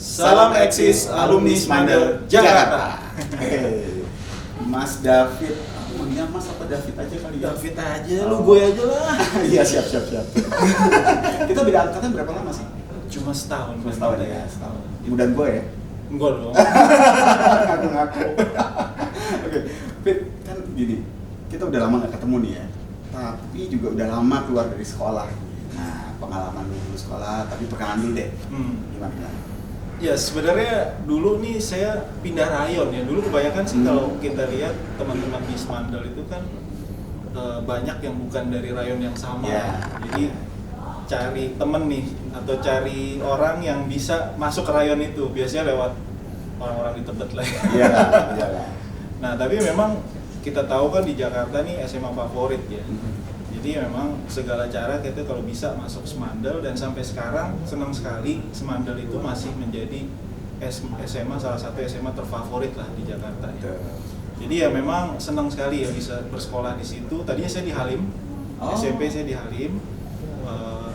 Salam eksis alumni Smandel Jakarta. Mas David, manggilnya Mas apa David aja kali ya? David aja, lu gue aja lah. Iya siap. Kita beda angkatan berapa lama sih? Cuma setahun. Setahun ya, setahun. Mudahan gue ya. Enggak dong. Ngaku-ngaku. Oke, Fit, kan gini, kita udah lama gak ketemu nih ya. Tapi juga udah lama keluar dari sekolah. Nah, pengalaman dulu sekolah, tapi perkenalan dulu deh. Gimana? Ya sebenarnya dulu nih saya pindah rayon ya. Dulu kebanyakan sih kalau kita lihat teman-teman di Smandel itu kan banyak yang bukan dari rayon yang sama. Yeah. Jadi cari temen nih atau cari orang yang bisa masuk ke rayon itu biasanya lewat orang-orang di Tebet lah. Iya. Nah tapi memang kita tahu kan di Jakarta nih SMA favorit ya. Jadi memang segala cara kita kalau bisa masuk Smandel, dan sampai sekarang senang sekali Smandel itu masih menjadi SMA, salah satu SMA terfavorit lah di Jakarta ya. Jadi ya memang senang sekali ya bisa bersekolah di situ. Tadinya saya di Halim, SMP saya di Halim.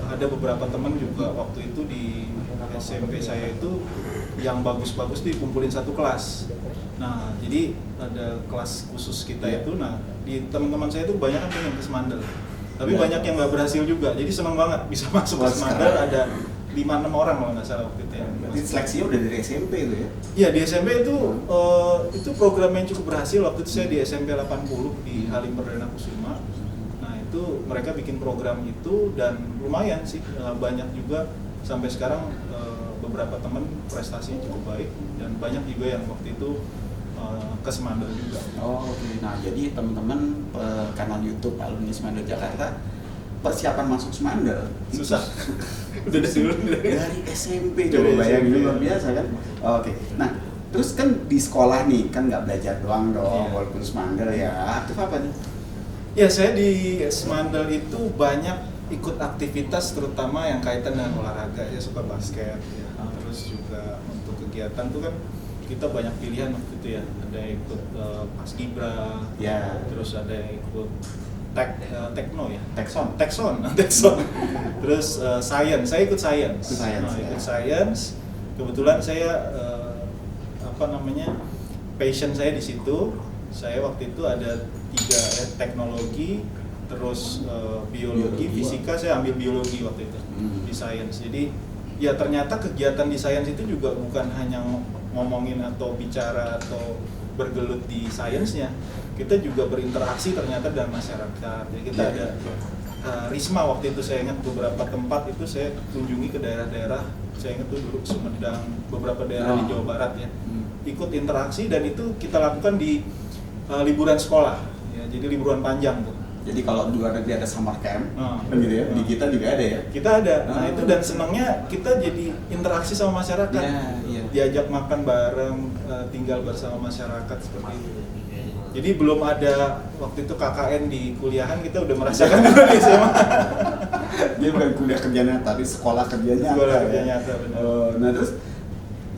Ada beberapa teman juga waktu itu di SMP saya itu yang bagus-bagus dikumpulin satu kelas. Nah, jadi ada kelas khusus kita itu. Nah, di teman-teman saya itu banyak kan pengen ke Smandel. Tapi banyak yang nggak berhasil juga. Jadi senang banget bisa masuk ke Smandel. Ada 5-6 orang kalau nggak salah waktu itu ya. Berarti seleksinya udah dari SMP itu ya? Iya, di SMP itu program yang cukup berhasil. Waktu itu saya di SMP 80 di Halim Perdana Kusuma. Nah, itu mereka bikin program itu dan lumayan sih, banyak juga sampai sekarang beberapa teman prestasinya cukup baik, dan banyak juga yang waktu itu ke Smandel juga. Oke. Nah, jadi teman-teman kanal YouTube alumni Smandel Jakarta, persiapan masuk Smandel Susah. Udah dari SMP, coba bayangin, luar biasa kan? Oke. Nah, terus kan di sekolah nih kan nggak belajar doang dong, walaupun Smandel ya. Aktif apa nih? Ya, saya di Smandel itu banyak ikut aktivitas terutama yang kaitan dengan olahraga. Saya suka basket ya. Terus juga untuk kegiatan tuh kan kita banyak pilihan waktu itu ya. Ada yang ikut paskibra, terus ada yang ikut tekno ya, tekson. Terus science, saya ikut science. Ikut science. Kebetulan saya passion saya di situ. Saya waktu itu ada 3 teknologi, terus biologi, fisika. Saya ambil biologi waktu itu di science. Jadi ya ternyata kegiatan di science itu juga bukan hanya ngomongin atau bicara atau bergelut di sainsnya, kita juga berinteraksi ternyata dengan masyarakat. Jadi kita ada Risma waktu itu, saya ingat beberapa tempat itu saya kunjungi ke daerah-daerah. Saya ingat tuh dulu Sumedang, beberapa daerah di Jawa Barat ya, ikut interaksi, dan itu kita lakukan di liburan sekolah ya, jadi liburan panjang tuh. Jadi kalau di luar negeri ada summer camp, gitu ya, di kita juga ada ya? Kita ada, nah itu, dan senangnya kita jadi interaksi sama masyarakat, diajak makan bareng, tinggal bersama masyarakat seperti itu. Jadi belum ada waktu itu KKN di kuliahan, kita udah merasakan juga di SMA. Dia bukan kuliah kerja nyata, tapi sekolah kerja nyata. Sekolah kerja nyata, benar. Nah terus,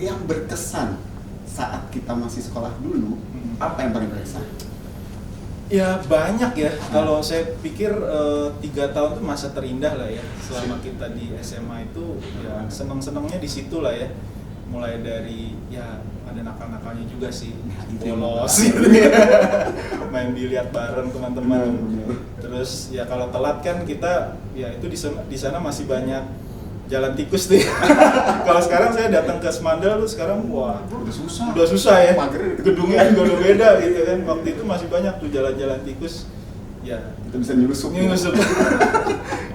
yang berkesan saat kita masih sekolah dulu, apa yang paling berkesan? Ya banyak ya, kalau saya pikir 3 tahun itu masa terindah lah ya selama kita di SMA itu. Ya seneng-senengnya di situ lah ya, mulai dari ya ada nakal-nakalnya juga sih, bolos gitu ya. Main biliar bareng teman-teman. Terus ya kalau telat kan kita, ya itu di sana masih banyak jalan tikus tuh. Kalau sekarang saya datang ke Smandel tuh sekarang wah udah susah ya. Gedungnya juga udah beda gitu kan. Waktu itu masih banyak tuh jalan-jalan tikus. Ya, kita bisa nyusup.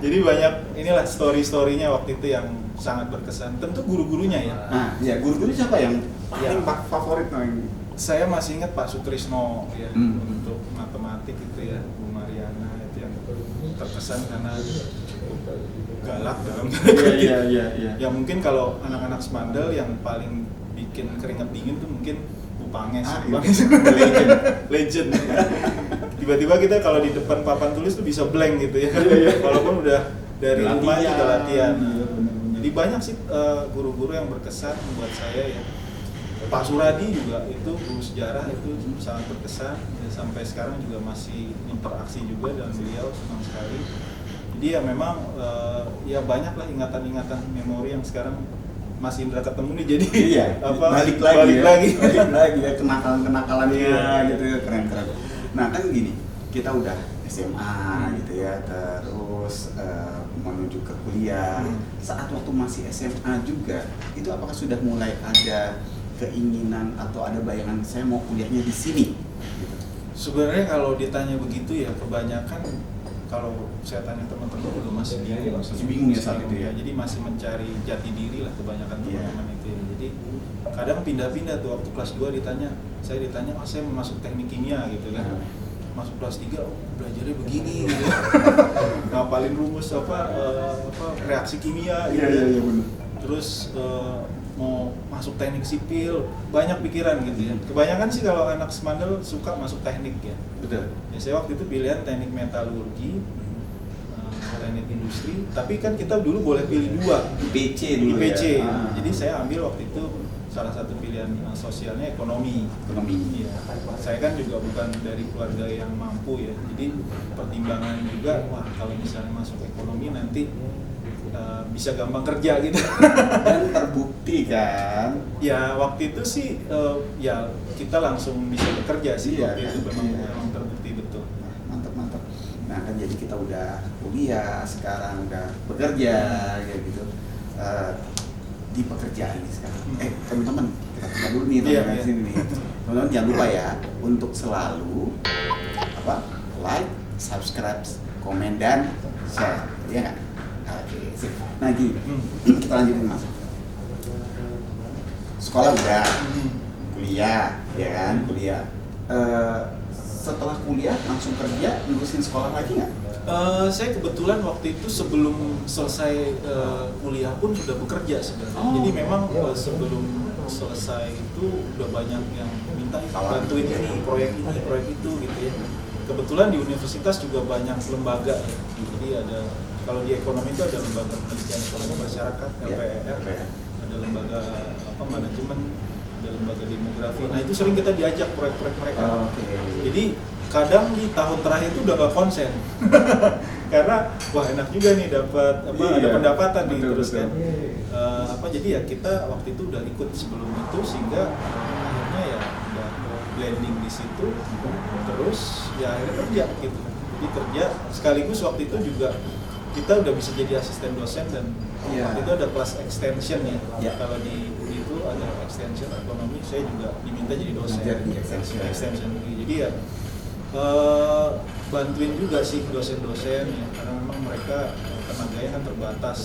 Jadi banyak inilah story-storynya waktu itu yang sangat berkesan. Tentu guru-gurunya ya. Nah, ya guru-gurunya siapa yang paling favorit yang saya masih ingat Pak Sutrisno ya, untuk matematik itu ya, Bu Mariana itu yang terkesan karena galak dalam ya. Mungkin kalau anak-anak Smandel yang paling bikin keringat dingin tuh mungkin Bu Panges. Legend. Tiba-tiba kita kalau di depan papan tulis tuh bisa blank gitu ya. Walaupun udah dari rumah kita latihan. Jadi banyak sih guru-guru yang berkesan buat saya ya. Pak Suradi juga itu guru sejarah, itu sangat berkesan ya, sampai sekarang juga masih interaksi juga dengan beliau, senang sekali. Jadi ya memang ya banyaklah ingatan-ingatan memori yang sekarang Mas Indra ketemu nih jadi Iya, apa balik lagi balik ya, lagi. balik lagi ya kenakalannya Iya. gitu ya, keren. Nah kan gini, kita udah SMA gitu ya, terus menuju ke kuliah. Saat waktu masih SMA juga, itu apakah sudah mulai ada keinginan atau ada bayangan saya mau kuliahnya di sini? Gitu. Sebenarnya kalau ditanya begitu ya kebanyakan kalau saya tanya teman-teman udah masih bingung, Masih bingung ya saat itu ya. Jadi masih mencari jati diri lah kebanyakan Iya. teman-teman itu ya. Jadi kadang pindah-pindah tuh waktu kelas 2 saya ditanya, "Oh, saya mau masuk teknik kimia," gitu kan. Masuk kelas 3, oh, belajarnya begini gitu. Ngapalin rumus apa reaksi kimia gitu. Iya benar. Terus mau masuk teknik sipil, banyak pikiran gitu ya. Kebanyakan sih kalau anak semandel suka masuk teknik ya. Betul. Ya, saya waktu itu pilihan teknik metalurgi, teknik industri, tapi kan kita dulu boleh pilih 2 IPC dulu IPC. ya. Jadi saya ambil waktu itu salah satu pilihan sosialnya ekonomi. Ekonomi. Iya. Saya kan juga bukan dari keluarga yang mampu ya. Jadi pertimbangan juga, wah kalau misalnya masuk ekonomi nanti bisa gampang kerja gitu. Dan terbukti kan. Ya waktu itu sih ya kita langsung bisa bekerja sih Iya, waktu itu kan? memang, Iya. memang terbukti betul. Mantap. Nah kan jadi kita udah kuliah, sekarang udah bekerja kayak gitu. Di pekerjaan ini sekarang. Teman-teman, kita coba dulu nih Iya, teman-teman iya. sini nih. Teman-teman jangan lupa ya untuk selalu like, subscribe, komen dan share. Iya nggak? Oke, sip. Nah gini, kita lanjutin Mas. Sekolah udah, kuliah, ya kan? Kuliah. Setelah kuliah langsung kerja, nerusin sekolah lagi nggak? Saya kebetulan waktu itu sebelum selesai kuliah pun sudah bekerja sebenarnya. Oh. Jadi memang sebelum selesai itu udah banyak yang minta bantuin ini, proyek itu gitu ya. Kebetulan di universitas juga banyak lembaga ya. Jadi ada kalau di ekonomi itu ada lembaga penelitian ekonomi masyarakat LPR, ada lembaga manajemen, ada lembaga demografi. Nah itu sering kita diajak proyek-proyek mereka. Jadi kadang di tahun terakhir itu udah gak konsen karena wah enak juga nih dapat ada pendapatan nih terus kan jadi ya kita waktu itu udah ikut sebelum itu sehingga akhirnya ya udah blending di situ terus ya akhirnya kerja gitu. Jadi kerja sekaligus waktu itu juga kita udah bisa jadi asisten dosen dan waktu itu ada kelas extension ya. Kalau di itu ada extension ekonomi, saya juga diminta jadi dosen di extension. Jadi ya bantuin juga sih dosen-dosen ya, karena memang mereka tenaganya kan terbatas.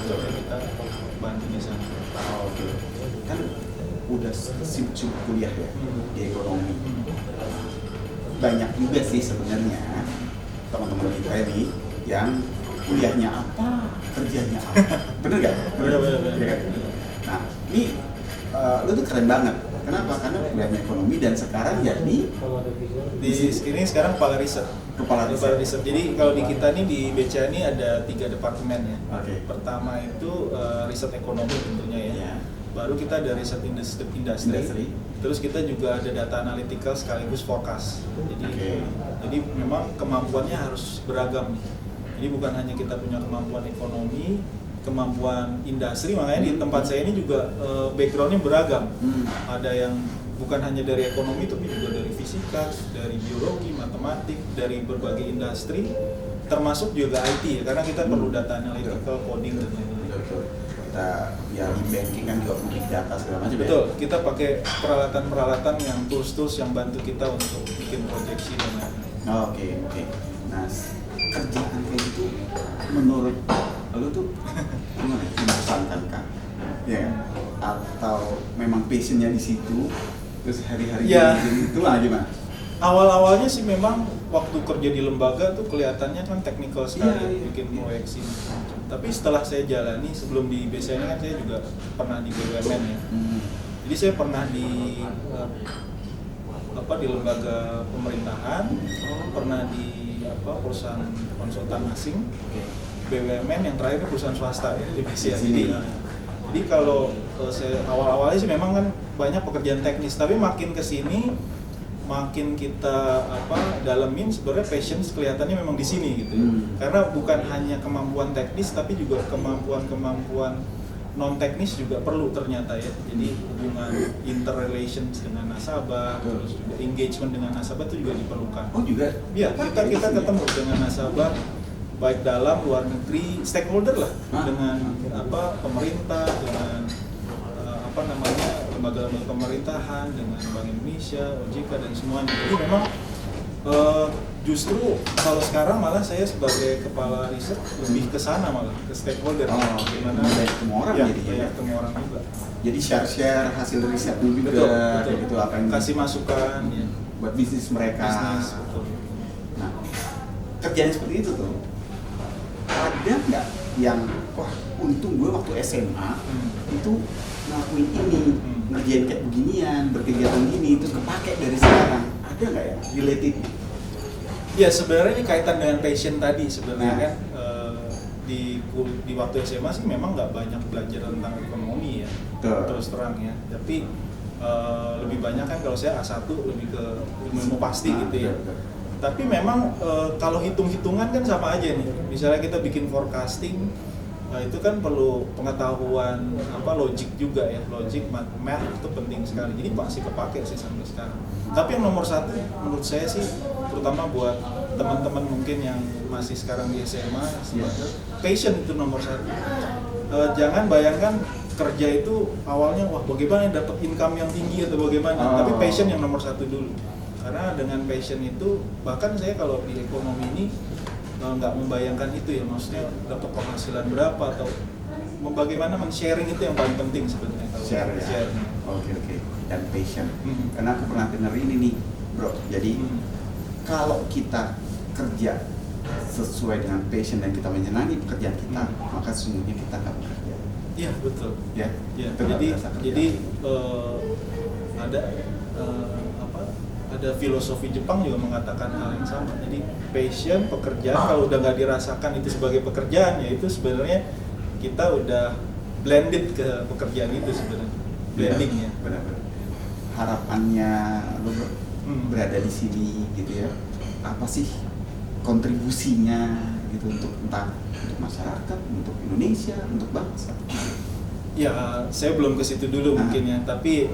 Coba kita bantu di sana. Oke. Kan udah sibuk kuliah ya di ekonomi. Banyak juga sih sebenarnya teman-teman kita ini yang kuliahnya apa, kerjanya apa. Bener gak? Bener. Nah, ini lu tuh keren banget. Kenapa? Karena kuliahnya ekonomi dan sekarang jadi di ini sekarang kepala riset. Kepala riset. Jadi kalau di kita nih di BCA ini ada 3 departemen ya. Oke. Pertama itu riset ekonomi tentunya ya. Iya. Baru kita ada riset industri. Terus kita juga ada data analytical sekaligus forecast. Jadi memang kemampuannya harus beragam nih. Jadi bukan hanya kita punya kemampuan ekonomi, kemampuan industri, makanya di tempat saya ini juga backgroundnya beragam. Ada yang bukan hanya dari ekonomi tapi juga dari fisika, dari biologi, matematik, dari berbagai industri, termasuk juga IT ya, karena kita perlu data analytical, coding dan lain-lain. Kita ya di banking kan juga butuh data segala macam. Betul, kita pakai peralatan-peralatan yang tools-tools yang bantu kita untuk bikin proyeksi dan lain-lain. Oke. Nah, kerjaan kayak gitu menurut lu tuh gimana? Membosankan kan? Ya, atau memang passionnya di situ, terus hari-hari itu lah gimana? Awal-awalnya sih memang waktu kerja di lembaga tuh kelihatannya kan teknikal sekali, bikin proyeksi. Tapi setelah saya jalani, sebelum di BCA ini kan saya juga pernah di BUMN ya. Jadi saya pernah di lembaga pemerintahan, pernah di perusahaan konsultan asing, BUMN, yang terakhir perusahaan swasta ya di BCA. Jadi kalau saya awal-awalnya sih memang kan banyak pekerjaan teknis, tapi makin kesini makin kita dalemin sebenarnya passion kelihatannya memang di sini gitu ya. Karena bukan hanya kemampuan teknis tapi juga kemampuan non teknis juga perlu ternyata ya. Jadi hubungan interrelations dengan nasabah, terus juga engagement dengan nasabah itu juga diperlukan. Oh juga? Iya, kita ketemu dengan nasabah baik dalam luar negeri, stakeholder lah, dengan pemerintah, dengan lembaga-lembaga pemerintahan, dengan Bank Indonesia, OJK dan semuanya. Jadi memang justru kalau sekarang malah saya sebagai kepala riset lebih ke sana, malah ke stakeholder. Gimana ketemu orang ya, jadi ya? Ketemu orang juga. Jadi share hasil risetnya juga, betul. gitu apa yang kasih masukan ya. Buat bisnis mereka. Betul. Nah, kerjaan seperti itu tuh ada nggak yang wah untung gue waktu SMA itu ngelakuin ini, ngerjain kayak beginian, berkegiatan gini, terus kepake dari sekarang, ada nggak ya related? Ya sebenarnya ini kaitan dengan passion tadi sebenarnya kan. Di waktu SMA sih memang nggak banyak belajar tentang ekonomi ya, terus terang ya. Tapi lebih banyak kan kalau saya A1 lebih ke ilmu pasti gitu ya. Tapi memang kalau hitung-hitungan kan sama aja nih. Misalnya kita bikin forecasting, itu kan perlu pengetahuan logik juga ya, logik math itu penting sekali. Jadi masih kepake sih sampai sekarang. Tapi yang nomor satu menurut saya sih, terutama buat teman-teman mungkin yang masih sekarang di SMA, passion itu nomor satu. Jangan bayangkan kerja itu awalnya wah bagaimana dapat income yang tinggi atau bagaimana, tapi passion yang nomor satu dulu. Karena dengan passion itu, bahkan saya kalau di ekonomi ini nggak membayangkan itu ya, maksudnya dapat penghasilan berapa atau bagaimana men-sharing itu yang paling penting sebenarnya kalau share. Oke. Dan passion. Karena aku pernah dengar ini nih, bro. Jadi kalau kita kerja sesuai dengan passion dan kita menyenangi pekerjaan kita, maka sesungguhnya kita akan bekerja. Iya betul. Ya. Jadi ada filosofi Jepang juga mengatakan hal yang sama. Jadi passion, pekerjaan kalau udah nggak dirasakan itu sebagai pekerjaan, ya itu sebenarnya kita udah blended ke pekerjaan itu sebenarnya. Blending ya. Benar-benar. Harapannya lo berada di sini gitu ya. Apa sih kontribusinya gitu untuk entah untuk masyarakat, untuk Indonesia, untuk bangsa? Ya, saya belum ke situ dulu mungkin ya, tapi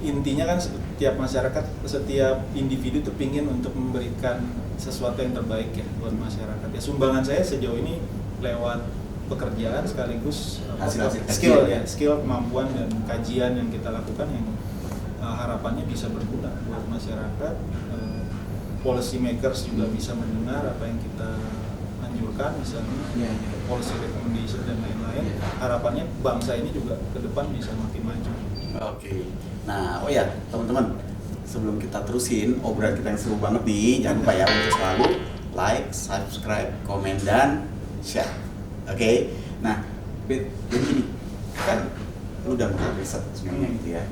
intinya kan setiap masyarakat, setiap individu tuh pingin untuk memberikan sesuatu yang terbaik ya buat masyarakat. Ya sumbangan saya sejauh ini lewat pekerjaan sekaligus skill, kemampuan dan kajian yang kita lakukan yang harapannya bisa berguna buat masyarakat. Policy makers juga bisa mendengar apa yang kita anjurkan, misalnya policy recommendation dan lain-lain. Harapannya bangsa ini juga ke depan bisa makin maju. Oke. Nah, teman-teman, sebelum kita terusin obrolan kita yang seru banget nih, jangan lupa ya untuk selalu like, subscribe, komen, dan share. Oke. Nah, jadi gini, kan lu udah mulai riset semuanya gitu ya.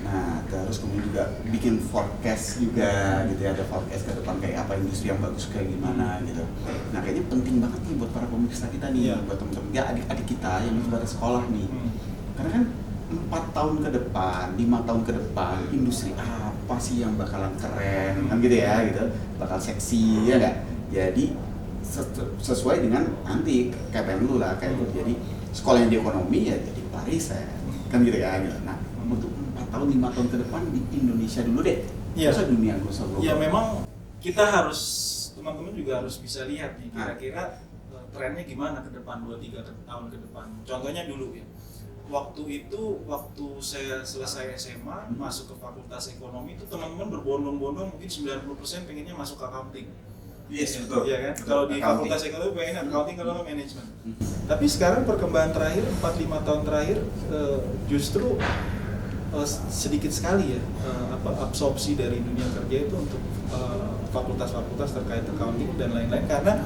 Nah, terus kemudian juga bikin forecast juga gitu ya, ada forecast ke depan kayak apa industri yang bagus kayak gimana gitu. Nah, kayaknya penting banget nih buat para pemirsa kita nih, buat teman-teman ya adik-adik kita yang pada sekolah nih. Karena kan 4 tahun ke depan, 5 tahun ke depan, industri apa sih yang bakalan keren kan gitu ya gitu, bakal seksi ya nggak? Jadi sesuai dengan nanti KPM lu lah kayak gitu. Jadi sekolah yang di ekonomi ya jadi pariset kan gitu ya gitu. Nah, untuk 4 tahun 5 tahun ke depan di Indonesia dulu deh. Masa dunia global. Ya memang kita harus, teman-teman juga harus bisa lihat nih kira-kira trennya gimana ke depan 2-3 tahun ke depan. Contohnya dulu ya. Waktu saya selesai SMA, masuk ke fakultas ekonomi itu teman-teman berbondong-bondong mungkin 90% pengennya masuk accounting. Yes, betul. Iya kan? Kalau di fakultas ekonomi pengen accounting kalau manajemen. Tapi sekarang perkembangan terakhir 4-5 tahun terakhir justru sedikit sekali ya absorpsi dari dunia kerja itu untuk fakultas-fakultas terkait accounting dan lain-lain, karena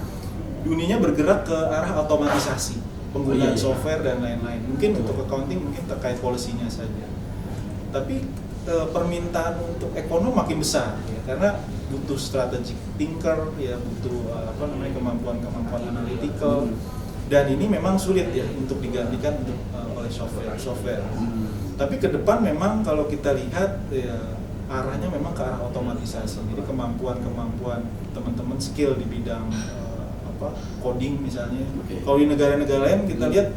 dunianya bergerak ke arah otomatisasi penggunaan software dan lain-lain. Mungkin untuk accounting mungkin terkait polisinya saja. Tapi permintaan untuk ekonom makin besar ya, karena butuh strategic thinker ya, butuh kemampuan analytical, dan ini memang sulit ya untuk digantikan oleh software. Tapi ke depan memang kalau kita lihat ya arahnya memang ke arah otomatisasi. Jadi kemampuan teman-teman skill di bidang coding misalnya. Kalau di negara-negara lain kita lihat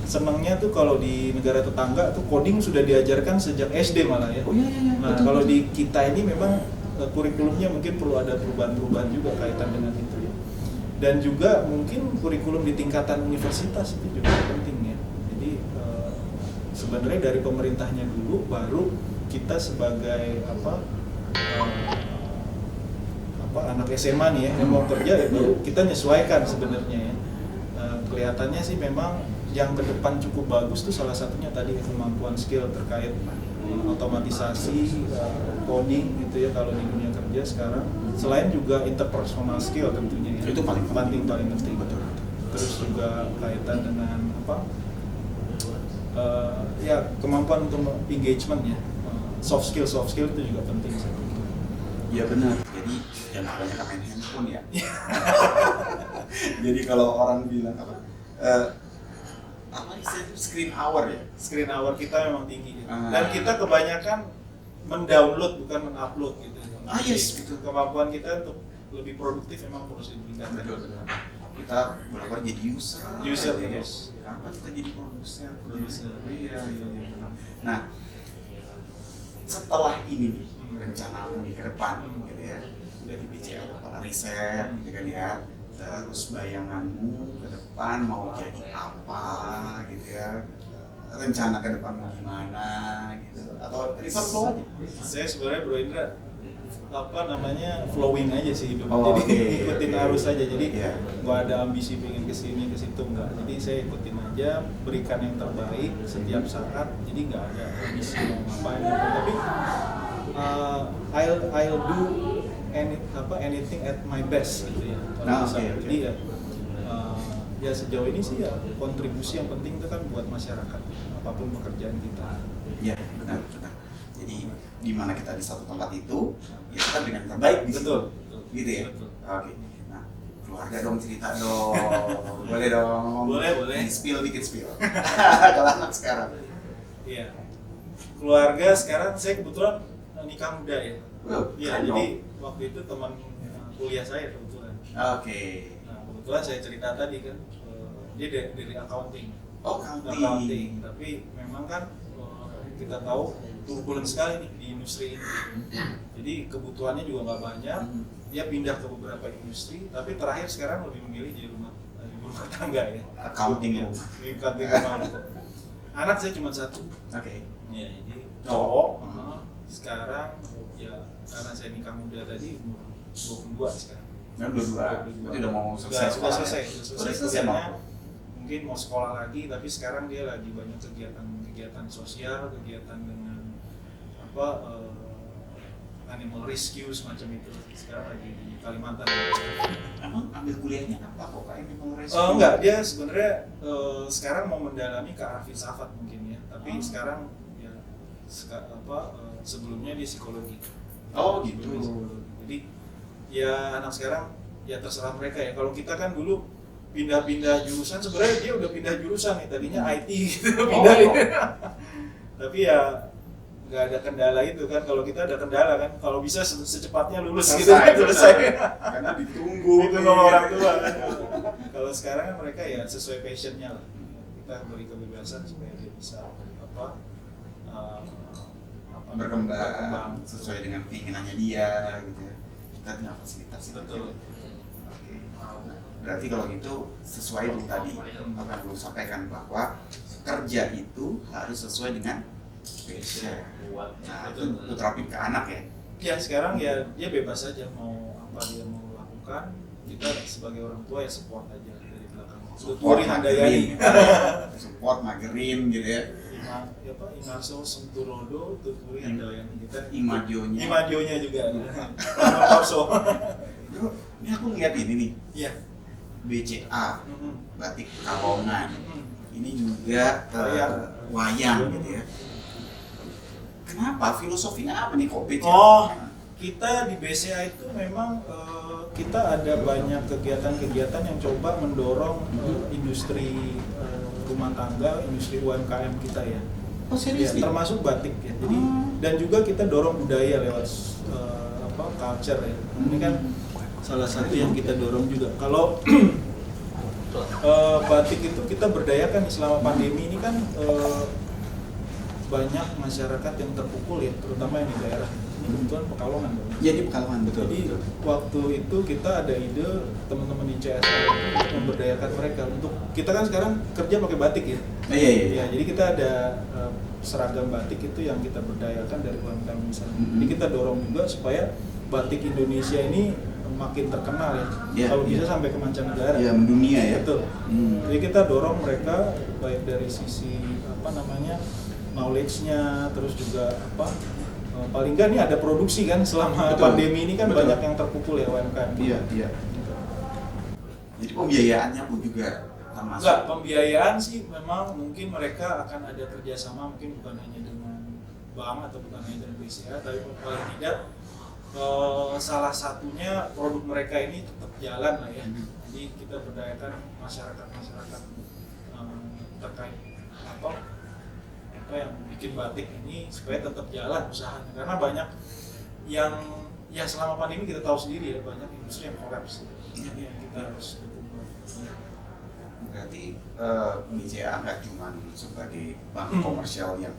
senangnya tuh kalau di negara tetangga tuh coding sudah diajarkan sejak SD malah ya. Oh iya iya. Nah, betul, kalau betul. di kita ini memang kurikulumnya mungkin perlu ada perubahan-perubahan juga kaitan dengan itu ya. Dan juga mungkin kurikulum di tingkatan universitas itu juga penting ya. Jadi sebenarnya dari pemerintahnya dulu, baru kita sebagai anak SMA nih ya yang mau kerja ya baru kita menyesuaikan sebenarnya ya. Kelihatannya sih memang yang ke depan cukup bagus tuh salah satunya tadi kemampuan skill terkait otomatisasi, coding gitu ya kalau di dunia kerja sekarang. Selain juga interpersonal skill tentunya ya. Itu paling penting. paling penting. Betul. Terus juga kaitan dengan ya kemampuan untuk engagement ya. Soft skill itu juga penting saya pikir. Iya benar. Jadi jangan kebanyakan main handphone ya. Jadi kalau orang bilang apa istilahnya screen hour ya. Screen hour kita memang tinggi ya. Ah. Dan kita kebanyakan mendownload bukan mengupload gitu. Ah, yes, Jadi, betul. kemampuan kita untuk lebih produktif memang harus ditingkatkan. Betul. Kita benar-benar jadi user. User, ya. yes. Kenapa kita jadi produser? Produser. Iya. Nah, setelah ini nih rencana nih ke depan gitu ya, udah di BCA kepala riset gitu kan ya, terus bayanganmu ke depan mau jadi apa gitu ya, rencana ke depan mau gimana gitu, atau refer flow aja? Saya sebenarnya Bro Indra flowing aja sih hidup. Oh, jadi okay, ikutin okay. arus aja. Jadi Yeah. nggak ada ambisi pengen kesini ke situ nggak. Jadi saya ikutin aja, berikan yang terbaik setiap saat. Jadi nggak ada ambisi mau ngapain gitu. Tapi I'll do anything at my best gitu ya. Kalau bisa. okay. Jadi ya sejauh ini sih ya kontribusi yang penting itu kan buat masyarakat apapun pekerjaan kita. Iya, benar. Jadi di mana kita di satu tempat itu, ya kita dengan terbaik di situ. Betul. Gitu ya. Betul. Oke. Nah, keluarga dong cerita dong. Boleh dong. Boleh. Dikit spill. Kalau anak sekarang. Iya. Keluarga sekarang saya kebetulan nikah muda ya. Iya, keren jadi dong. waktu itu teman kuliah saya kebetulan. Oke. Nah, kebetulan saya cerita tadi kan dia dari accounting. Oh, Accounting, tapi memang kan kita tahu turbulen sekali nih di industri ini. Jadi kebutuhannya juga nggak banyak. Dia pindah ke beberapa industri, tapi terakhir sekarang lebih memilih di rumah tangga ya. Accounting ya. Di accounting rumah. Anak saya cuma satu. Oke. Iya, jadi cowok. Sekarang ya karena saya nikah muda tadi umur 22 sekarang. Nah, dua-dua. Berarti udah mau selesai Sudah sekolah. selesai. Udah selesai kuliahnya. mau. Mungkin mau sekolah lagi, tapi sekarang dia lagi banyak kegiatan sosial, kegiatan dengan animal rescue semacam itu. Sekarang lagi di Kalimantan. Emang ambil kuliahnya apa kok kayak animal rescue? Enggak, dia sebenarnya sekarang mau mendalami ke arah filsafat mungkin ya. Tapi sekarang ya sebelumnya dia psikologi. Oh gitu. Sebelumnya psikologi. Jadi ya anak sekarang ya terserah mereka ya. Kalau kita kan dulu pindah-pindah jurusan, sebenarnya dia udah pindah jurusan nih, tadinya IT gitu pindah. Tapi ya nggak ada kendala itu kan. Kalau kita ada kendala kan, kalau bisa secepatnya lulus gitu kan, selesai. Karena ditunggu Itu sama orang tua kan. Kalau sekarang kan mereka ya sesuai passionnya lah. Kita beri kebebasan supaya dia bisa berkembang sesuai dengan keinginannya dia gitu ya. Kita tinggal fasilitasi. Betul. Oke. Nah, berarti kalau gitu sesuai dengan tadi apa yang lu sampaikan bahwa kerja itu harus sesuai dengan passion. Nah, itu lu terapin ke anak ya. Ya sekarang ya dia bebas aja mau apa dia mau lakukan. Kita sebagai orang tua ya support aja dari belakang. Support Handayani. Support magerin gitu ya. Inarso Senturodo, Tuturi Handayani kita. Imajonya juga. Korso. Bro, ini aku ngeliat ini nih. Iya. BCA, Batik Kalongan. Ini juga wayang gitu ya. Kenapa? Filosofinya apa nih kok BCA? Oh, kita di BCA itu memang kita ada banyak kegiatan-kegiatan yang coba mendorong industri rumah tangga, industri UMKM kita ya. Oh serius nih? Termasuk batik ya. Jadi dan juga kita dorong budaya lewat culture ya. Ini kan salah satu yang kita dorong juga. Kalau Betul. Batik itu kita berdayakan nih selama pandemi ini kan banyak masyarakat yang terpukul ya, terutama yang di daerah. Ini kebetulan Pekalongan. Ya di Pekalongan, betul. Jadi betul. waktu itu kita ada ide teman-teman di CSR untuk memberdayakan mereka untuk kita kan sekarang kerja pakai batik ya. Iya. Ya, jadi kita ada seragam batik itu yang kita berdayakan dari UMKM misalnya. Jadi kita dorong juga supaya batik Indonesia ini makin terkenal ya. Iya, Kalau bisa iya. sampai ke mancanegara. Ya mendunia ya. Betul. Jadi kita dorong mereka baik dari sisi knowledge-nya, terus juga paling nggak nih ada produksi kan selama Betul. pandemi ini kan Betul. banyak yang terpukul ya UMKM. Iya. Jadi pembiayaannya pun juga termasuk. Enggak, pembiayaan sih memang mungkin mereka akan ada kerjasama mungkin bukan hanya dengan bank atau bukan hanya dengan BCA, tapi paling tidak salah satunya produk mereka ini tetap jalan lah ya. Jadi kita berdayakan masyarakat terkait apa yang bikin batik ini supaya tetap jalan usahanya, karena banyak yang ya selama pandemi kita tahu sendiri ya, banyak industri yang kolaps. Ini yang kita harus dukung. Berarti BCA nggak cuma sebagai bank komersial yang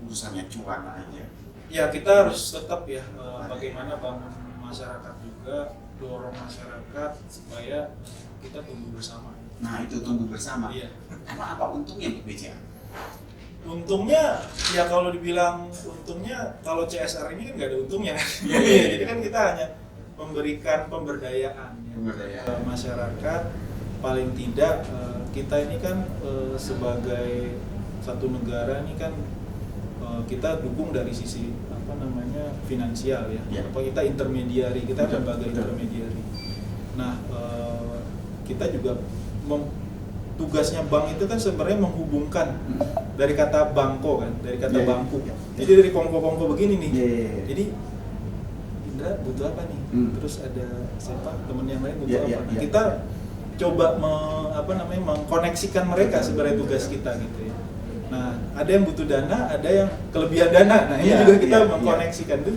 urusannya cuan aja. Ya kita harus tetap ya bagaimana bangun masyarakat juga, dorong masyarakat supaya kita tumbuh bersama. Nah itu tumbuh bersama. Iya. Apa untungnya di BCA? Untungnya ya kalau dibilang untungnya, kalau CSR ini kan nggak ada untungnya kan. Iya. Jadi kan kita hanya memberikan pemberdayaan ya, ke masyarakat. Paling tidak kita ini kan sebagai satu negara ini kan kita dukung dari sisi finansial ya. Apa kita intermediari, kita ada lembaga intermediari. Nah kita juga tugasnya bank itu kan sebenarnya menghubungkan dari kata bangko kan, dari kata bangku. Jadi dari kongko-kongko begini nih. Jadi Indra butuh apa nih? Terus ada siapa temen yang lain butuh apa? Nah, kita coba mengkoneksikan mereka sebenarnya tugas kita gitu ya. Nah, ada yang butuh dana, ada yang kelebihan dana. Nah, ini juga kita mengkoneksikan itu.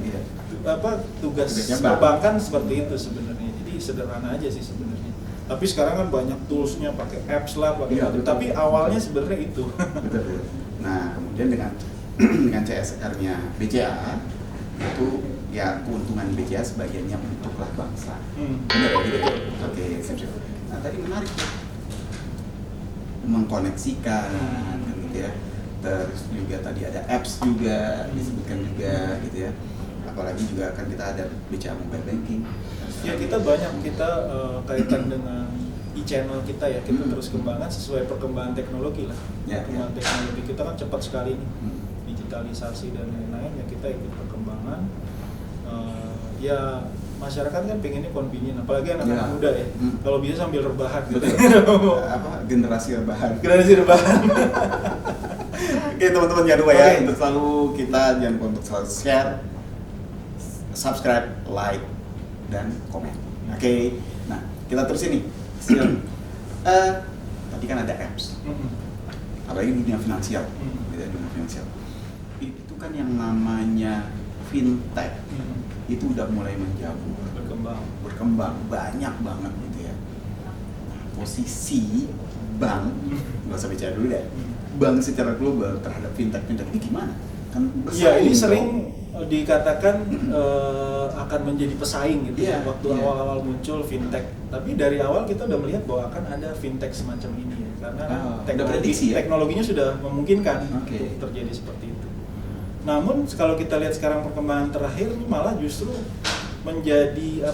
Tugas perbankan seperti itu sebenarnya. Jadi sederhana aja sih sebenarnya. Tapi sekarang kan banyak toolsnya, pakai apps lah, pakai tapi awalnya sebenarnya itu. Betul. Nah, kemudian dengan CSR-nya BCA itu ya keuntungan BCA sebagiannya untuklah bangsa. Benar ya gitu. Oke, sip. Nah, tadi menarik tuh. Mengkoneksikan gitu ya. Terus juga tadi ada apps juga disebutkan juga gitu ya. Apalagi juga kan kita ada BCA Mobile Banking. Ya kita banyak kaitan dengan e-channel kita ya, kita terus kembangkan sesuai perkembangan teknologi lah. Perkembangan teknologi kita kan cepat sekali nih, digitalisasi dan lain-lain ya, kita ikut perkembangan. Ya masyarakat kan pengennya convenient, apalagi anak-anak muda ya. Kalau bisa sambil rebahan gitu. Generasi rebahan. Generasi rebahan. Oke teman-teman jangan lupa ya untuk selalu kita jangan lupa untuk selalu share, subscribe, like, dan komen. Oke. Nah kita terus ini. Tadi kan ada apps. Apalagi dunia finansial. Dunia finansial. Itu kan yang namanya fintech. Itu udah mulai menjamur, berkembang banyak banget gitu ya. Nah, posisi bank, nggak usah bicara dulu deh. Bank secara global terhadap fintech ini gimana? Kan ya ini sering dikatakan akan menjadi pesaing gitu ya, waktu awal-awal muncul fintech. Tapi dari awal kita udah melihat bahwa akan ada fintech semacam ini ya, karena teknologinya sudah memungkinkan untuk terjadi seperti itu. Namun kalau kita lihat sekarang perkembangan terakhir ini malah justru menjadi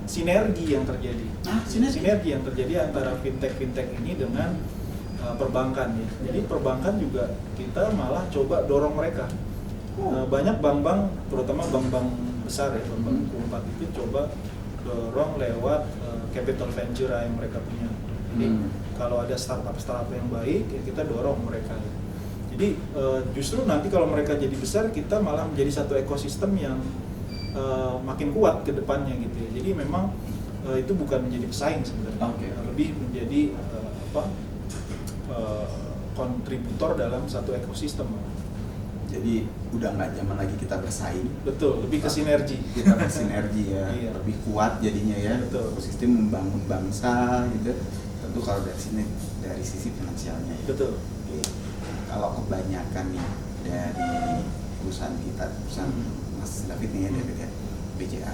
sinergi yang terjadi. Sinergi yang terjadi antara fintech ini dengan perbankan ya. Jadi perbankan juga kita malah coba dorong mereka. Banyak bank-bank, terutama bank-bank besar ya, bank-bank keempat itu coba dorong lewat capital venture yang mereka punya. Jadi kalau ada startup yang baik ya kita dorong mereka. Jadi justru nanti kalau mereka jadi besar kita malah menjadi satu ekosistem yang makin kuat ke depannya gitu ya. Jadi memang itu bukan menjadi pesaing sebenarnya, lebih menjadi kontributor dalam satu ekosistem. Jadi udah nggak zaman lagi kita bersaing. Betul, lebih ke sinergi. Kita bersinergi ya, lebih kuat jadinya ya. Betul. Ekosistem membangun bangsa gitu. tentu kalau dari sini dari sisi finansialnya ya. Betul. Oke. Kalau kebanyakan nih dari perusahaan Mas David nih ya, David ya, BCA,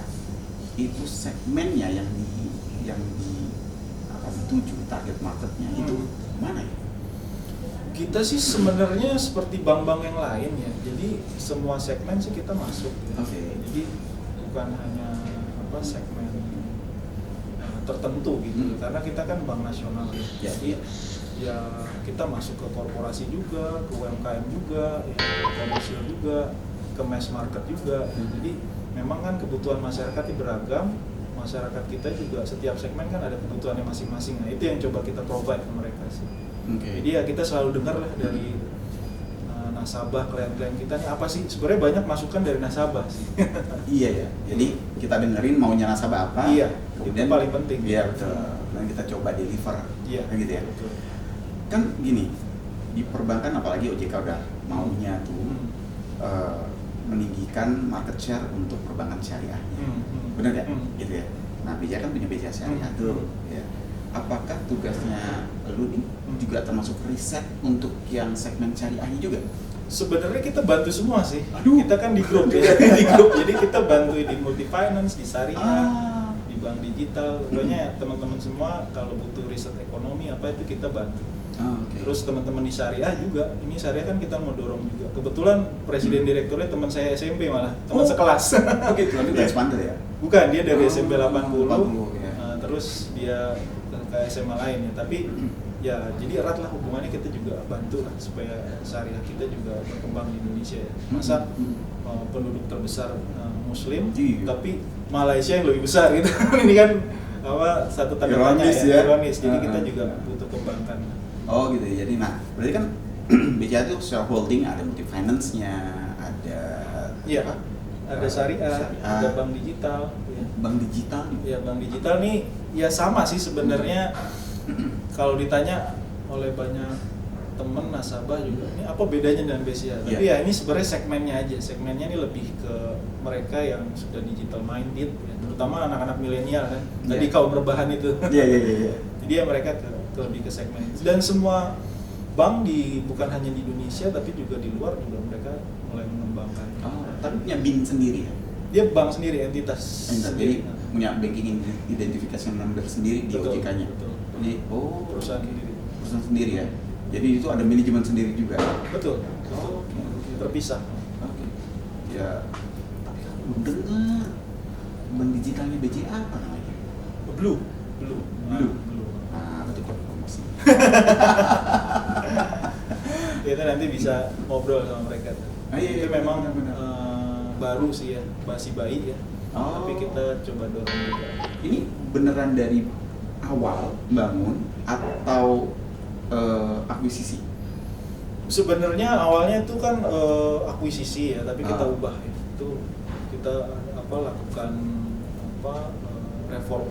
itu segmennya yang akan dituju target marketnya itu mana ya? Kita sih sebenarnya seperti bank-bank yang lain ya, jadi semua segmen sih kita masuk ya. Oke. Jadi bukan hanya segmen tertentu gitu, karena kita kan bank nasional ya. Jadi ya kita masuk ke korporasi juga, ke UMKM juga, ya, komersial juga, ke mass market juga. Jadi memang kan kebutuhan masyarakat itu beragam. Masyarakat kita juga setiap segmen kan ada kebutuhannya masing-masing. Nah, itu yang coba kita provide ke mereka sih. Jadi ya kita selalu dengar lah dari nasabah, klien-klien kita nih apa sih, sebenarnya banyak masukan dari nasabah sih. Iya ya, jadi kita dengerin maunya nasabah apa. Iya, kemudian itu paling penting. Iya betul. Dan kita coba deliver. Iya, kan gitu ya. Betul. Kan gini, di perbankan apalagi OJK udah maunya tuh meninggikan market share untuk perbankan syariah. Benar ya? Gitu ya. Nah, BCA kan punya BCA syariah tuh. Ya. Apakah tugasnya lu nih juga termasuk riset untuk yang segmen syariahnya juga? Sebenarnya kita bantu semua sih. Aduh. Kita kan di grup ya, di grup. Jadi kita bantu di multi finance, di syariah, di bank digital. Pokoknya teman-teman semua kalau butuh riset ekonomi apa itu kita bantu. Okay. Terus teman-teman di syariah juga. Ini syariah kan kita mau dorong juga. Kebetulan presiden direkturnya teman saya SMP malah, teman sekelas. Oke, itu dari Spandel ya? Bukan, dia dari SMP 80. 80 ya. Terus dia ke SMA lain ya. Tapi ya jadi erat lah hubungannya, kita juga bantu lah supaya syariah kita juga berkembang di Indonesia ya. Masa penduduk terbesar muslim tapi Malaysia yang lebih besar gitu. Ini kan satu tanda tanya ya, ironis. Jadi kita juga butuh kembangkan. Oh gitu ya. Jadi nah, berarti kan BCA itu shareholding ada multi finance-nya, ada ada syariah, ada bank digital ya. Bank digital? Ya, bank digital nih ya sama sih sebenarnya. Kalau ditanya oleh banyak temen nasabah juga, ini apa bedanya dengan BCA? Tapi ya ini sebenarnya segmennya aja. Segmennya ini lebih ke mereka yang sudah digital minded, ya, terutama anak-anak milenial kan. Tadi kaum rebahan itu. Iya. Jadi ya mereka lebih ke segmen itu. Dan semua bank bukan hanya di Indonesia tapi juga di luar juga mereka mulai mengembangkan. Tapi punya BIN sendiri ya? Dia bank sendiri, entitas. Jadi punya banking identification number sendiri di OJK-nya. Betul. Jadi perusahaan sendiri. Perusahaan sendiri ya. Jadi itu ada manajemen sendiri juga. Betul. Terpisah. Oke. Ya. Tapi kalau dengar bank digitalnya BCA apa namanya? Blue. Nah, berarti kok promosi. Kita nanti bisa ngobrol sama mereka. Itu memang baru sih ya, masih bayi ya. Tapi kita coba dorong juga. Ini beneran dari awal bangun atau akuisisi? Sebenarnya awalnya itu kan akuisisi ya, tapi kita ubah ya. Itu kita lakukan reform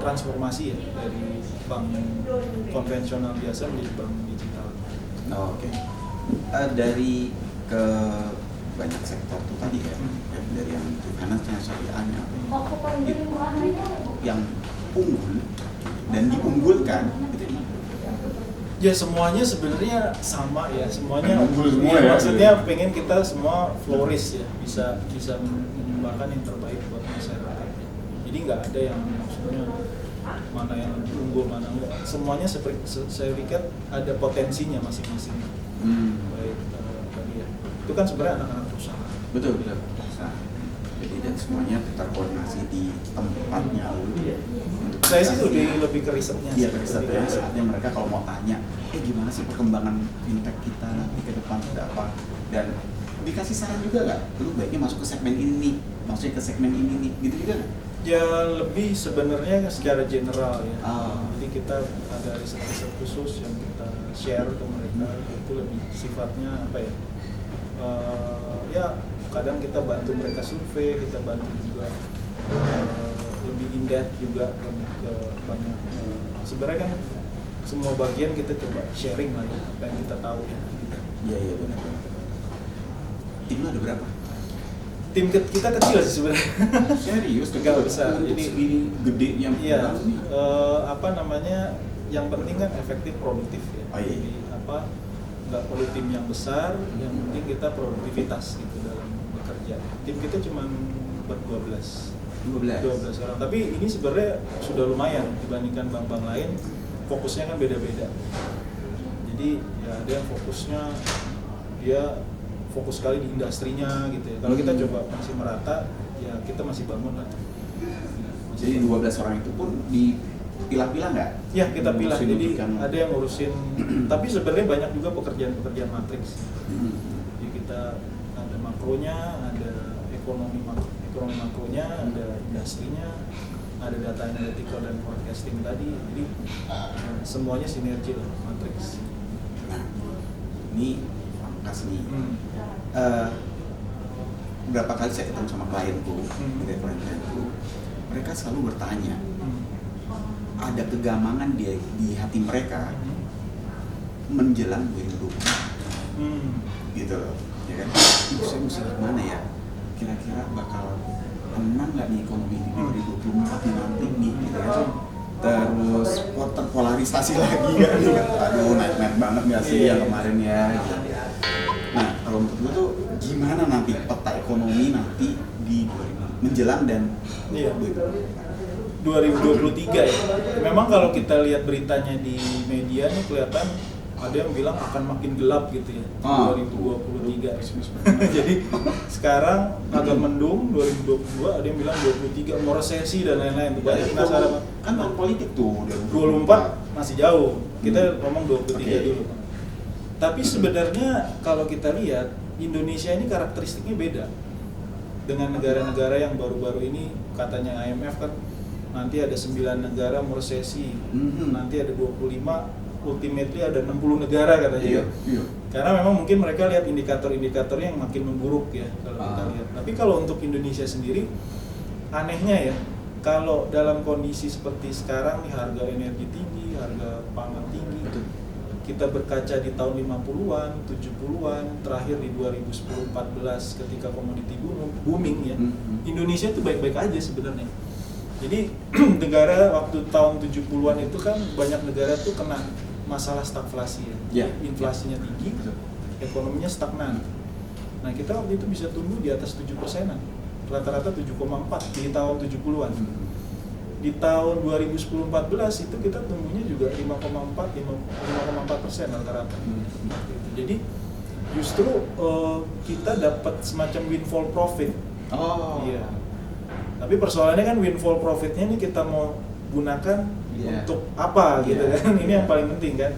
transformasi ya dari bank konvensional biasa menjadi bank digital. Oke. Dari ke banyak sektor tuh tadi ya, dari yang finance-nya, syariahnya, itu yang unggul dan diunggulkan itu ya semuanya sebenarnya sama ya, semuanya unggul semua ya, ya. maksudnya pengen kita semua flourish ya, bisa menyumbangkan yang terbaik buat masyarakat. Jadi nggak ada yang maksudnya mana yang unggul mana enggak, semuanya saya pikir ada potensinya masing-masing. Baik tadi ya, itu kan sebenarnya anak-anak perusahaan. Betul. Jadi dan semuanya terkoordinasi di tempatnya. Saya sih lebih ke risetnya. Iya, riset ya. Artinya mereka kalau mau tanya, gimana sih perkembangan fintech kita nanti ke depan ada apa? Dan dikasih saran juga nggak? Lu baiknya masuk ke segmen ini nih, masuk ke segmen ini nih, gitu juga nggak? Ya lebih sebenarnya secara general ya. Ah. Jadi kita ada riset-riset khusus yang kita share ke mereka, itu lebih sifatnya apa ya? Ya kadang kita bantu mereka survei, kita bantu juga lebih in-depth juga ke banyak. Sebenarnya kan semua bagian kita coba sharing lah ya, apa yang kita tahu ya. Iya benar. Tim lu ada berapa? Tim kita kecil sih sebenarnya. Serius, Nggak besar. Untuk Jadi segini gede yang iya, ini. apa namanya, yang penting kan efektif produktif ya. Oh, iya. Jadi apa, nggak perlu tim yang besar, yang penting kita produktivitas gitu dalam bekerja. Tim kita cuma ber-12 orang, tapi ini sebenarnya sudah lumayan dibandingkan bank-bank lain. Fokusnya kan beda-beda. Jadi ya ada yang fokusnya dia fokus sekali di industrinya gitu ya. Kalau kita coba masih merata, ya kita masih bangun lah. Jadi 12 orang itu pun dipilah-pilah nggak? Ya kita pilah, Ngurusin jadi kan. ada yang ngurusin, tapi sebenarnya banyak juga pekerjaan-pekerjaan matriks. Hmm. Jadi kita ada makronya, ada ekonomi makronya, ada industrinya, ada data analytical dan forecasting tadi. Jadi semuanya sinergi lah, matriks. Nah, ini pangkas nih. Berapa kali saya ketemu sama klienku, klienku, mereka selalu bertanya, ada kegamangan di hati mereka menjelang 2020, gitu loh, ya kan? Saya mesti gimana ya? Kira-kira bakal tenang nggak nih ekonomi di 2024 nanti nih, gitu kan? Terus terpolarisasi lagi nggak nih? Aduh, naik banget nggak sih yang kemarin ya? Gitu. Nah, kalau menurut gue tuh gimana nanti peta ekonomi nanti di menjelang dan 2023 ya. Memang kalau kita lihat beritanya di media nih kelihatan ada yang bilang akan makin gelap gitu ya. 2023. Jadi sekarang agak mendung, 2022 ada yang bilang 23 mau resesi dan lain-lain. Banyak penasaran. Kan tahun politik tuh 2024 masih jauh. Kita ngomong 23 dulu. Tapi sebenarnya kalau kita lihat Indonesia ini karakteristiknya beda dengan negara-negara yang baru-baru ini katanya IMF kan nanti ada 9 negara mau resesi, nanti ada 25, ultimately ada 60 negara katanya. Iya. Karena memang mungkin mereka lihat indikator-indikatornya yang makin memburuk ya kalau kita lihat. Tapi kalau untuk Indonesia sendiri anehnya ya, kalau dalam kondisi seperti sekarang nih harga energi tinggi, harga pangan tinggi. Betul. Kita berkaca di tahun 50-an, 70-an, terakhir di 2010-14 ketika komoditi booming ya. Indonesia itu baik-baik aja sebenarnya. Jadi negara waktu tahun 70-an itu kan banyak negara tuh kena masalah stagflasi ya. Inflasinya tinggi, ekonominya stagnan. Nah, kita waktu itu bisa tumbuh di atas 7%-an. Rata-rata 7,4 di tahun 70-an. Di tahun 2010-14 itu kita tumbuhnya juga 5,4% rata-rata. Jadi justru kita dapat semacam windfall profit. Iya. Tapi persoalannya kan windfall profitnya ini kita mau gunakan untuk apa gitu kan? Ini yang paling penting kan.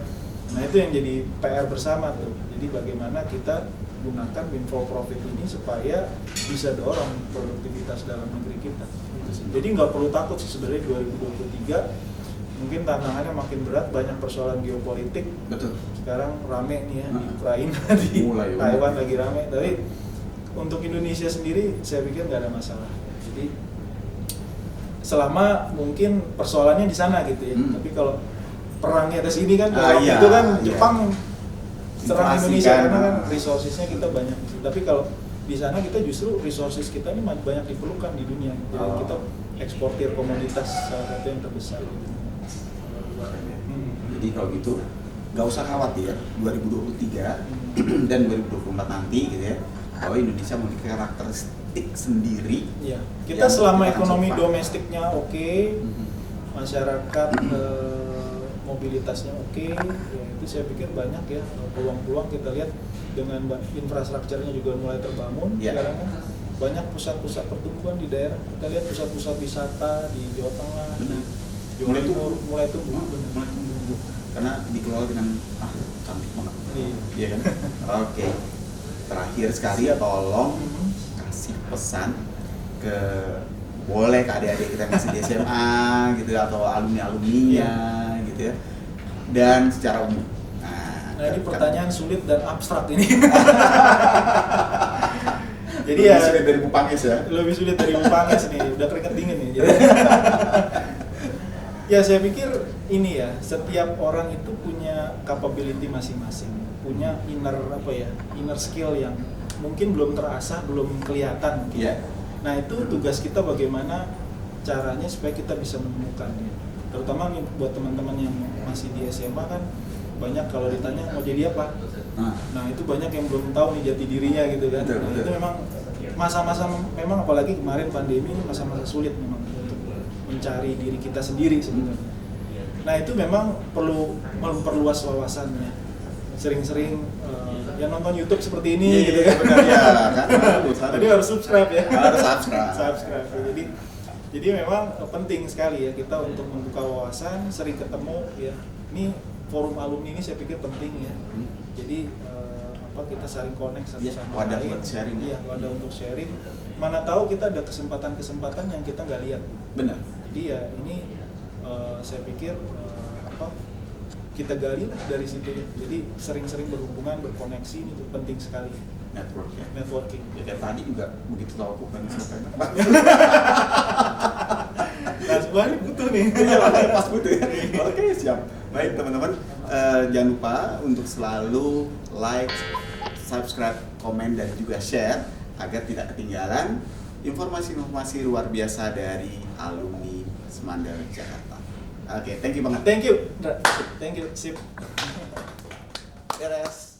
Nah itu yang jadi PR bersama tuh. Jadi bagaimana kita gunakan windfall profit ini supaya bisa dorong produktivitas dalam negeri kita. Jadi nggak perlu takut sih sebenarnya 2023 mungkin tantangannya makin berat, banyak persoalan geopolitik. Betul. Sekarang rame nih ya di Ukraina, di Taiwan lagi rame. Tapi untuk Indonesia sendiri saya pikir nggak ada masalah. Jadi selama mungkin persoalannya di sana gitu ya. Tapi kalau perangnya ke sini kan, itu kan Jepang serang Indonesia karena kan resourcesnya kita banyak. Tapi kalau di sana kita justru resources kita ini banyak diperlukan di dunia. Jadi kita eksportir komoditas salah satu yang terbesar. Jadi kalau gitu nggak usah khawatir 2023 dan 2024 nanti gitu ya, bahwa Indonesia memiliki karakteristik sendiri. Ya, kita selama ekonomi domestiknya oke, masyarakat mobilitasnya oke, ya itu saya pikir banyak ya peluang-peluang. Kita lihat dengan infrastrukturnya juga mulai terbangun. Sekarang kan banyak pusat-pusat pertumbuhan di daerah. Kita lihat pusat-pusat wisata di Jawa Tengah, Jawa Timur mulai tumbuh. Karena dikelola dengan cantik banget. Iya kan? Oke. Terakhir sekali tolong kasih pesan ke boleh ke adik-adik kita yang masih di SMA gitu atau alumni-alumninya gitu ya. Dan secara umum. Nah ini pertanyaan sulit dan abstrak ini. Jadi lebih sulit dari Bupangis ya? Lebih sulit dari Bupangis nih, udah keringet dingin nih. Jadi, ya saya pikir ini ya, setiap orang itu punya capability masing-masing, punya inner skill yang mungkin belum terasa, belum kelihatan. Iya. Nah itu tugas kita bagaimana caranya supaya kita bisa menemukannya. Terutama nih buat teman-teman yang masih di SMA kan banyak kalau ditanya mau jadi apa. Nah itu banyak yang belum tahu nih jati dirinya gitu kan. Betul, Nah, betul. itu memang masa-masa memang apalagi kemarin pandemi ini masa-masa sulit memang untuk mencari diri kita sendiri sebenarnya. Nah itu memang perlu memperluas wawasannya. Sering-sering ya nonton YouTube seperti ini gitu kan. Benar ya, kan Jadi harus subscribe ya. Harus subscribe. Subscribe. Jadi memang penting sekali ya kita untuk membuka wawasan, sering ketemu ya. Ini forum alumni ini saya pikir penting ya. Jadi kita saling connect satu Iya, sama wadah lain. buat sharing. Iya, wadah untuk sharing. Mana tahu kita ada kesempatan-kesempatan yang kita nggak lihat. Benar. Jadi ya ini saya pikir kita gali lah dari situ. Jadi sering-sering berhubungan, berkoneksi ini tuh penting sekali. Network ya. Networking. Ya kayak tadi juga begitu tahu aku kan siapa. Nah, sebenarnya butuh nih. Iya, pas butuh ya. Oke, siap. Baik teman-teman, jangan lupa untuk selalu like, subscribe, komen dan juga share agar tidak ketinggalan informasi-informasi luar biasa dari alumni Semandal Jakarta. Oke, thank you banget. Thank you. Sip. Beres.